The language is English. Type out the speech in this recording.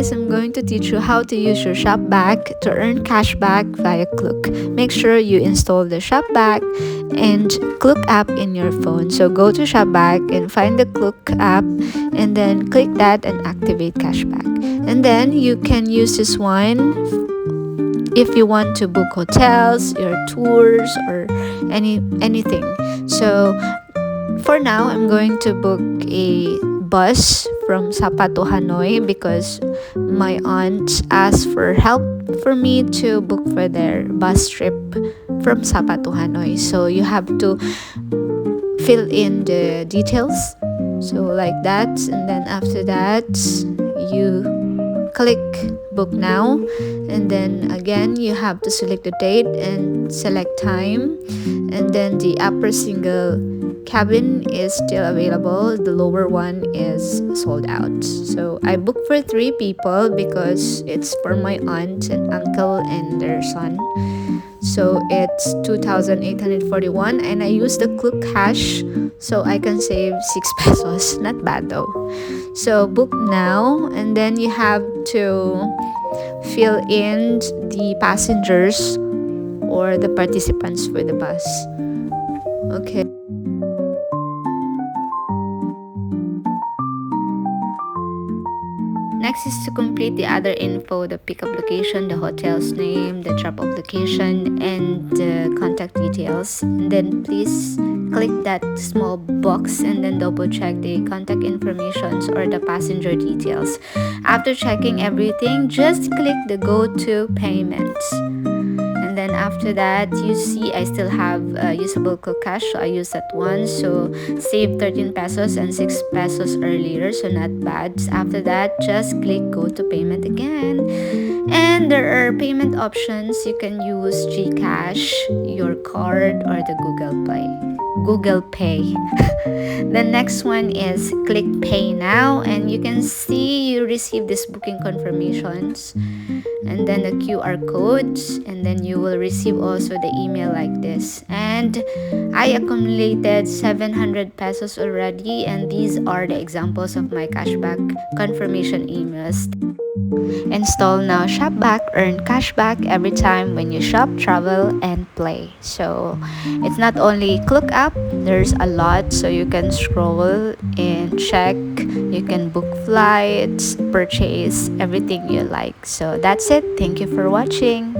guys, I'm going to teach you how to use your SHOPBACK to earn cashback via KLOOK. Make sure you install the SHOPBACK and KLOOK app in your phone. So go to SHOPBACK and find the KLOOK app and then click that and activate cashback. And then you can use this one if you want to book hotels, your tours, or anything. So for now, I'm going to book a bus from Sapa to Hanoi because my aunt asked for help for me to book for their bus trip from Sapa to Hanoi. So you have to fill in the details, so like that, and then after that you click book now, and then again you have to select the date and select time, and then the upper single cabin is still available, the lower one is sold out. So I booked for 3 people because it's for my aunt and uncle and their son. So it's 2,841, and I use the KLOOK cash so I can save 6 pesos. Not bad though. So book now, and then you have to fill in the passengers or the participants for the bus. Okay. Next is to complete the other info, the pickup location, the hotel's name, the drop-off location, and the contact details. And then please click that small box and then double check the contact informations or the passenger details. After checking everything, just click the go to payments. And then after that, you see I still have usable KLOOK cash, so I use that one. So save 13 pesos and 6 pesos earlier, so not bad. After that, just click go to payment again. And there are payment options. You can use GCash, your card, or the Google Pay. The next one is click pay now, and you can see you receive this booking confirmations and then the QR codes, and then you will receive also the email like this. And I accumulated 700 pesos already, and these are the examples of my cashback confirmation emails. Install now SHOPBACK, earn cashback every time when you shop, travel, and play. So it's not only KLOOK app, there's a lot, so you can scroll and check. You can book flights, purchase everything you like. So that's it. Thank you for watching.